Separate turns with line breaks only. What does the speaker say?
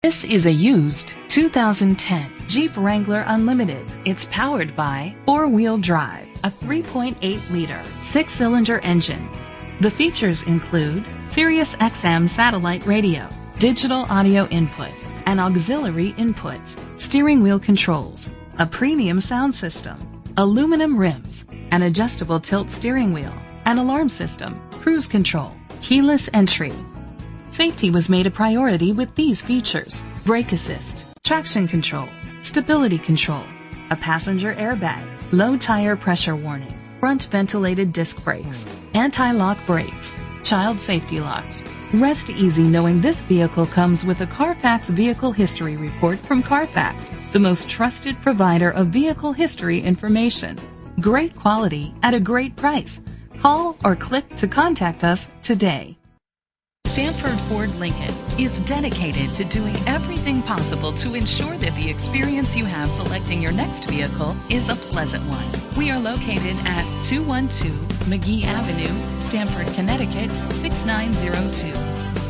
This is a used 2010 Jeep Wrangler Unlimited. It's powered by four-wheel drive, a 3.8-liter, six-cylinder engine. The features include Sirius XM satellite radio, digital audio input, an auxiliary input, steering wheel controls, a premium sound system, aluminum rims, an adjustable tilt steering wheel, an alarm system, cruise control, keyless entry. Safety was made a priority with these features: brake assist, traction control, stability control, a passenger airbag, low tire pressure warning, front ventilated disc brakes, anti-lock brakes, child safety locks. Rest easy knowing this vehicle comes with a Carfax Vehicle History Report from Carfax, the most trusted provider of vehicle history information. Great quality at a great price. Call or click to contact us today. Stanford Ford Lincoln is dedicated to doing everything possible to ensure that the experience you have selecting your next vehicle is a pleasant one. We are located at 212 McGee Avenue, Stamford, Connecticut 6902.